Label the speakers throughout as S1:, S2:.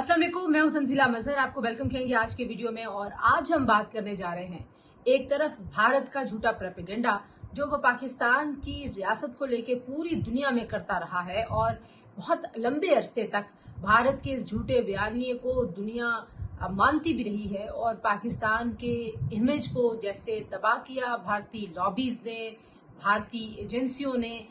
S1: अस्सलाम वालेकुम, मैं हूं तंजीला मजहर। आपको वेलकम कहेंगे आज के वीडियो में। और आज हम बात करने जा रहे हैं एक तरफ भारत का झूठा प्रोपेगेंडा जो वो पाकिस्तान की रियासत को लेके पूरी दुनिया में करता रहा है और बहुत लंबे अरसे तक भारत के इस झूठे बयानिए को दुनिया मानती भी रही है और पाकिस्तान के इमेज को जैसे तबाह किया भारतीय लॉबीज ने, भारतीय एजेंसियों ने,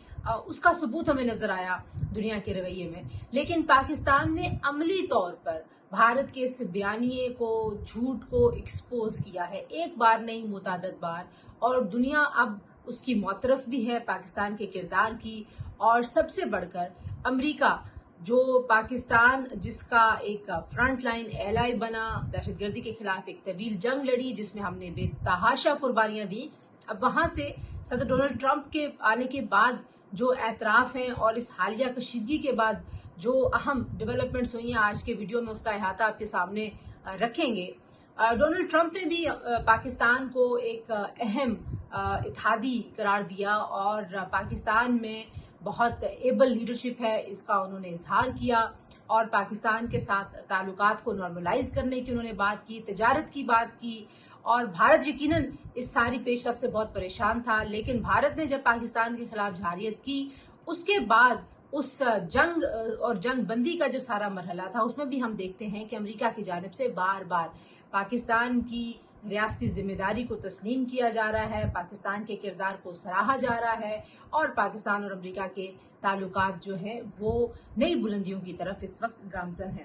S1: उसका सबूत हमें नजर आया दुनिया के रवैये में। लेकिन पाकिस्तान ने अमली तौर पर भारत के इस बयानिए को, झूठ को एक्सपोज किया है, एक बार नहीं मुतअद्दिद बार। और दुनिया अब उसकी मौतरफ भी है पाकिस्तान के किरदार की। और सबसे बढ़कर अमेरिका, जो पाकिस्तान जिसका एक फ्रंट लाइन एलाई बना, दहशतगर्दी के खिलाफ एक तवील जंग लड़ी जिसमें हमने बेतहाशा कुर्बानियां दी, अब वहां से सदर डोनाल्ड ट्रंप के आने के बाद जो एतराफ हैं और इस हालिया कशीदगी के बाद जो अहम डेवलपमेंट्स हुई हैं, आज के वीडियो में उसका अहाता आपके सामने रखेंगे। डोनाल्ड ट्रंप ने भी पाकिस्तान को एक अहम इत्तेहादी करार दिया और पाकिस्तान में बहुत एबल लीडरशिप है इसका उन्होंने इजहार किया और पाकिस्तान के साथ ताल्लुकात को नॉर्मलाइज करने की उन्होंने बात की, तजारत की बात की। और भारत यकीनन इस सारी पेशरफ से बहुत परेशान था, लेकिन भारत ने जब पाकिस्तान के खिलाफ जारियत की उसके बाद उस जंग और जंग बंदी का जो सारा मरहला था उसमें भी हम देखते हैं कि अमेरिका की जानिब से बार बार पाकिस्तान की रियासती जिम्मेदारी को तस्लीम किया जा रहा है, पाकिस्तान के किरदार को सराहा जा रहा है और पाकिस्तान और अमेरिका के ताल्लुकात जो है वो नई बुलंदियों की तरफ इस वक्त गामजन है।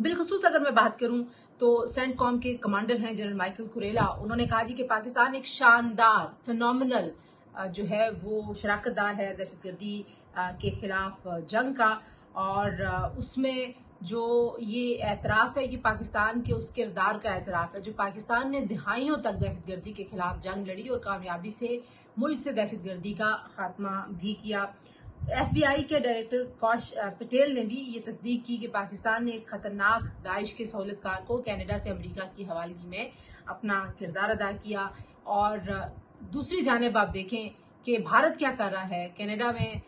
S1: बिलखसूस अगर मैं बात करूं तो सेंटकॉम के कमांडर हैं जनरल माइकल कुरेला, उन्होंने कहा जी कि पाकिस्तान एक शानदार फिनोमिनल जो है वो शराकतदार है दहशतगर्दी के खिलाफ जंग का। और उसमें जो ये एतराफ है, ये पाकिस्तान के उस किरदार का एतराफ है जो पाकिस्तान ने दिहाइयों तक दहशतगर्दी के खिलाफ जंग लड़ी और कामयाबी से मुल्क से दहशतगर्दी का खात्मा भी किया। FBI के डायरेक्टर कौश पटेल ने भी ये तस्दीक की कि पाकिस्तान ने एक खतरनाक दाइश के सहूलतकार को कनाडा से अमेरिका की हवालगी में अपना किरदार अदा किया। और दूसरी जानिब आप देखें कि भारत क्या कर रहा है। कनाडा में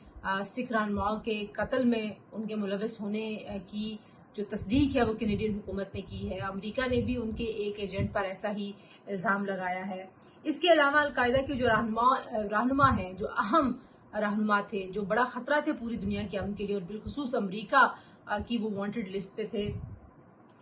S1: सिख रहनुमाओं के कत्ल में उनके मुलविस होने की जो तस्दीक है वो कैनेडियन हुकूमत ने की है। अमेरिका ने भी उनके एक एजेंट पर ऐसा ही इल्ज़ाम लगाया है। इसके अलावा अलकायदा के जो रहनुमा हैं, जो अहम रहनुमा थे, जो बड़ा खतरा थे पूरी दुनिया के अमन के लिए और बिलखुसूस अमेरिका की वो वांटेड लिस्ट पे थे,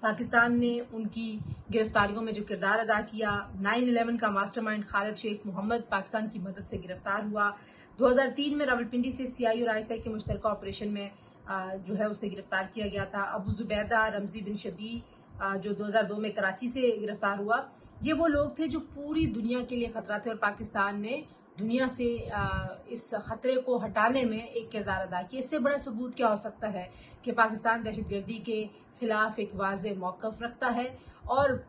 S1: पाकिस्तान ने उनकी गिरफ्तारियों में जो किरदार अदा किया। 9/11 का मास्टरमाइंड खालिद शेख मोहम्मद पाकिस्तान की मदद से गिरफ्तार हुआ। 2003 में रावलपिंडी से CI और ISI के मुश्तरका ऑपरेशन में जो है उसे गिरफ्तार किया गया था। अबू जुबैदा रमजी बिन शबी जो 2002 में कराची से गिरफ्तार हुआ, ये वो लोग थे जो पूरी दुनिया के लिए खतरा थे और पाकिस्तान ने दुनिया से इस खतरे को हटाने में एक किरदार अदा किया। इससे बड़ा सबूत क्या हो सकता है कि पाकिस्तान दहशतगर्दी के खिलाफ एक वाज़ेह मौक़िफ़ रखता है और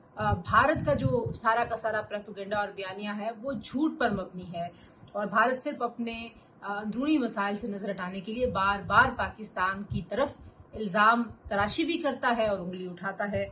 S1: भारत का जो सारा का सारा प्रोपेगेंडा और बयानिया है वो झूठ पर मबनी है। और भारत सिर्फ अपने अंदरूनी मसाइल से नजर हटाने के लिए बार बार पाकिस्तान की तरफ इल्ज़ाम तराशी भी करता है और उंगली उठाता है।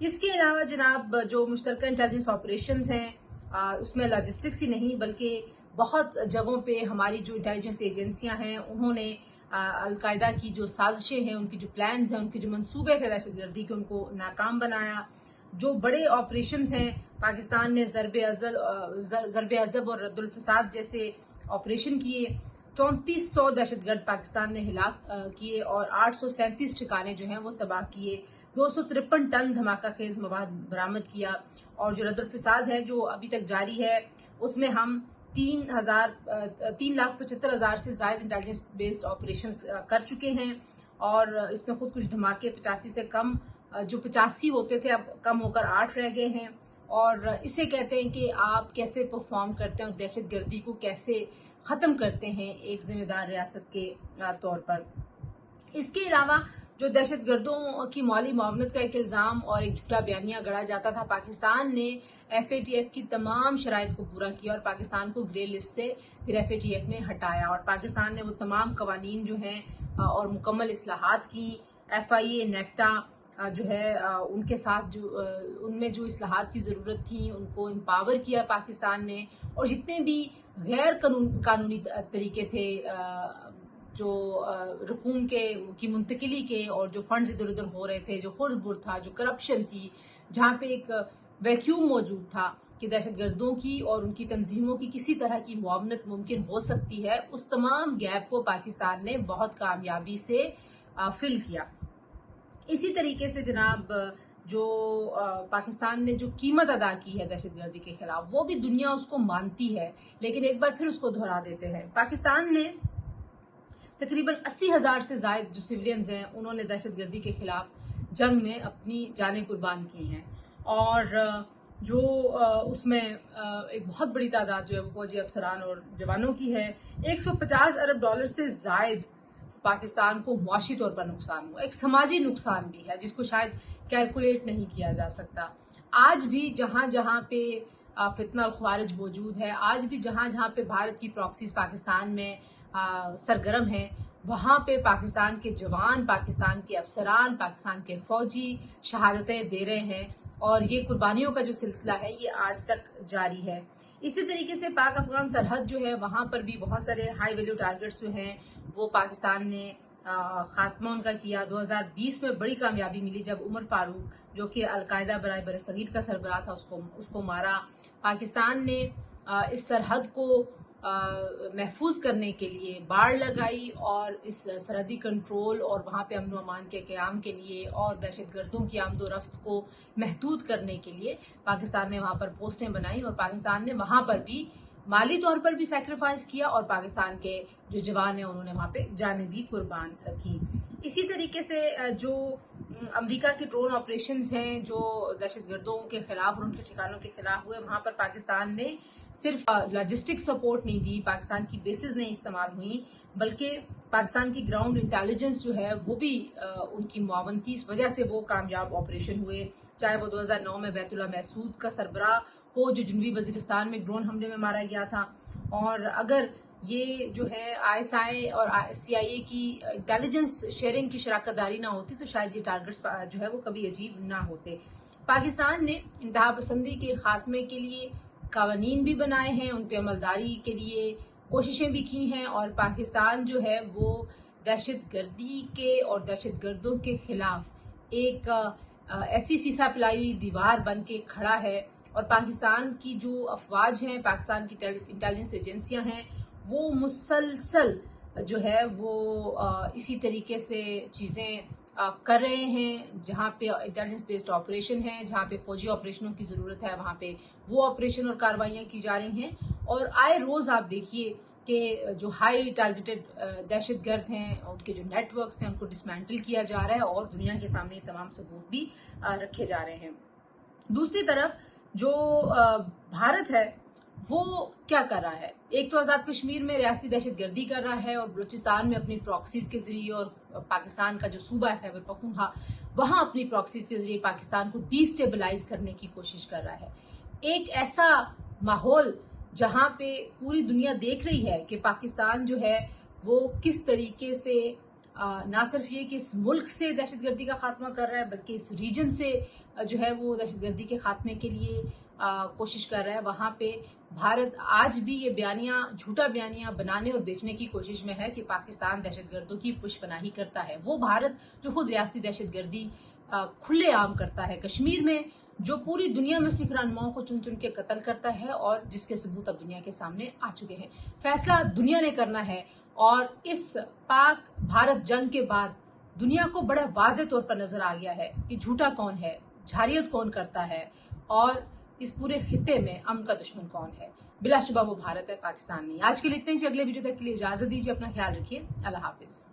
S1: इसके अलावा जनाब जो मुश्तरका इंटेलिजेंस ऑपरेशंस हैं उसमें लॉजिस्टिक्स ही नहीं बल्कि बहुत जगहों पे हमारी जो इंटेलिजेंस एजेंसियां हैं उन्होंने अलकायदा की जो साजिशें हैं, उनकी जो प्लान्स हैं, उनके जो मंसूबे थे दहशतगर्दी के, उनको नाकाम बनाया। जो बड़े ऑपरेशंस हैं, पाकिस्तान ने ज़रब अज़ब और रद्दुल फसाद जैसे ऑपरेशन किए। 3400 दहशतगर्द पाकिस्तान ने हिलाक किए और 837 ठिकाने जो हैं वो तबाह किए। 253 टन धमाका खेज मवाद बरामद किया। और जो रद्दुल फसाद है जो अभी तक जारी है उसमें हम 3,75,000 से ज़ायद इंटेलिजेंस बेस्ड ऑपरेशंस कर चुके हैं। और इसमें खुद कुछ धमाके 85 से कम, जो 85 होते थे अब कम होकर 8 रह गए हैं। और इसे कहते हैं कि आप कैसे परफॉर्म करते हैं और दहशतगर्दी को कैसे ख़त्म करते हैं एक जिम्मेदार रियासत के तौर पर। इसके अलावा जो दहशतगर्दों की माली मुआवनत का एक इल्ज़ाम और एक झूठा बयानिया गढ़ा जाता था, पाकिस्तान ने FATF की तमाम शराइत को पूरा किया और पाकिस्तान को ग्रे लिस्ट से फिर FATF ने हटाया। और पाकिस्तान ने वो तमाम कवानीन जो हैं और मुकम्मल इस्लाहात की। FIA नेफ्टा जो है उनके साथ जो उनमें जो इस्लाहात की ज़रूरत थी उनको एम्पावर किया पाकिस्तान ने। और जितने भी गैर कानूनी तरीके थे جو رقوم کی منتقلی کے اور جو فنڈز ادھر ادھر ہو رہے تھے، جو خرد برد تھا، جو کرپشن تھی، جہاں پہ ایک ویکیوم موجود تھا کہ دہشت گردوں کی اور ان کی تنظیموں کی کسی طرح کی معاونت ممکن ہو سکتی ہے، اس تمام گیپ کو پاکستان نے بہت کامیابی سے فل کیا۔ اسی طریقے سے جناب جو پاکستان نے جو قیمت ادا کی ہے دہشت گردی کے خلاف، وہ بھی دنیا اس کو مانتی ہے، لیکن ایک بار پھر اس کو دہرا دیتے ہیں۔ پاکستان نے تقریباً 80,000 سے زائد جو سویلینز ہیں، انہوں نے دہشت گردی کے خلاف جنگ میں اپنی جانیں قربان کی ہیں، اور جو اس میں ایک بہت بڑی تعداد جو ہے وہ فوجی افسران اور جوانوں کی ہے۔ 150 ارب ڈالر سے زائد پاکستان کو معاشی طور پر نقصان ہوا، ایک سماجی نقصان بھی ہے جس کو شاید کیلکولیٹ نہیں کیا جا سکتا۔ آج بھی جہاں جہاں پہ فتنہ الخوارج موجود ہے، آج بھی جہاں جہاں پہ بھارت کی پراکسیز پاکستان میں سرگرم ہیں، وہاں پہ پاکستان کے جوان، پاکستان کے افسران، پاکستان کے فوجی شہادتیں دے رہے ہیں، اور یہ قربانیوں کا جو سلسلہ ہے یہ آج تک جاری ہے۔ اسی طریقے سے پاک افغان سرحد جو ہے، وہاں پر بھی بہت سارے ہائی ویلیو ٹارگٹس جو ہیں وہ پاکستان نے خاتمہ ان کا کیا۔ 2020 میں بڑی کامیابی ملی جب عمر فاروق جو کہ القاعدہ برائے برصغیر کا سربراہ تھا اس کو مارا۔ پاکستان نے اس سرحد کو محفوظ کرنے کے لیے باڑ لگائی، اور اس سرحدی کنٹرول اور وہاں پہ امن و امان کے قیام کے لیے اور دہشت گردوں کی آمد و رفت کو محدود کرنے کے لیے پاکستان نے وہاں پر پوسٹیں بنائی، اور پاکستان نے وہاں پر بھی مالی طور پر بھی سیکریفائس کیا، اور پاکستان کے جو جوان ہیں انہوں نے وہاں پہ جانیں بھی قربان کی۔ اسی طریقے سے جو امریکہ کے ڈرون آپریشنز ہیں جو دہشت گردوں کے خلاف اور ان کے ٹھکانوں کے خلاف ہوئے، وہاں پر پاکستان نے صرف لاجسٹک سپورٹ نہیں دی، پاکستان کی بیسز نہیں استعمال ہوئی، بلکہ پاکستان کی گراؤنڈ انٹیلیجنس جو ہے وہ بھی ان کی معاون تھی، اس وجہ سے وہ کامیاب آپریشن ہوئے، چاہے وہ 2009 میں بیت اللہ محسود کا سربراہ ہو جو جنوبی وزیرستان میں ڈرون حملے میں مارا گیا تھا، اور اگر یہ جو ہے ISI اور CIA کی انٹیلیجنس شیئرنگ کی شراکت داری نہ ہوتی تو شاید یہ ٹارگٹس جو ہے وہ کبھی عجیب نہ ہوتے۔ پاکستان نے انتہا پسندی کے خاتمے کے لیے قوانین بھی بنائے ہیں، ان پہ عملداری کے لیے کوششیں بھی کی ہیں، اور پاکستان جو ہے وہ دہشت گردی کے اور دہشت گردوں کے خلاف ایک ایسی سیسا پلائی ہوئی دیوار بن کے کھڑا ہے، اور پاکستان کی جو افواج ہیں، پاکستان کی انٹیلیجنس ایجنسیاں ہیں، وہ مسلسل جو ہے وہ اسی طریقے سے چیزیں کر رہے ہیں، جہاں پہ انٹیلیجنس بیسڈ آپریشن ہے، جہاں پہ فوجی آپریشنوں کی ضرورت ہے، وہاں پہ وہ آپریشن اور کارروائیاں کی جا رہی ہیں، اور آئے روز آپ دیکھیے کہ جو ہائی ٹارگیٹڈ دہشت گرد ہیں، ان کے جو نیٹ ورکس ہیں، ان کو ڈسمینٹل کیا جا رہا ہے، اور دنیا کے سامنے یہ تمام ثبوت بھی رکھے جا رہے ہیں۔ دوسری طرف جو بھارت ہے وہ کیا کر رہا ہے؟ ایک تو آزاد کشمیر میں ریاستی دہشت گردی کر رہا ہے، اور بلوچستان میں اپنی پراکسیز کے ذریعے، اور پاکستان کا جو صوبہ ہے خیبر پختونخوا، وہاں اپنی پراکسیز کے ذریعے پاکستان کو ڈی اسٹیبلائز کرنے کی کوشش کر رہا ہے۔ ایک ایسا ماحول جہاں پہ پوری دنیا دیکھ رہی ہے کہ پاکستان جو ہے وہ کس طریقے سے نہ صرف یہ کہ اس ملک سے دہشت گردی کا خاتمہ کر رہا ہے، بلکہ اس ریجن سے جو ہے وہ دہشت گردی کے خاتمے کے لیے کوشش کر رہا ہے، وہاں پہ بھارت آج بھی یہ جھوٹا بیانیاں بنانے اور بیچنے کی کوشش میں ہے کہ پاکستان دہشت گردوں کی پش پناہی کرتا ہے۔ وہ بھارت جو خود ریاستی دہشت گردی کھلے عام کرتا ہے کشمیر میں، جو پوری دنیا میں سکھ رہنماؤں کو چن چن کے قتل کرتا ہے، اور جس کے ثبوت اب دنیا کے سامنے آ چکے ہیں۔ فیصلہ دنیا نے کرنا ہے، اور اس پاک بھارت جنگ کے بعد دنیا کو بڑا واضح طور پر نظر آ گیا ہے کہ جھوٹا کون ہے، جھاریت کون کرتا ہے، اور اس پورے خطے میں امن کا دشمن کون ہے۔ بلا شبہ وہ بھارت ہے، پاکستان نہیں۔ آج کے لیے اتنے ہی، اگلے ویڈیو تک کے لیے اجازت دیجیے، اپنا خیال رکھیے، اللہ حافظ۔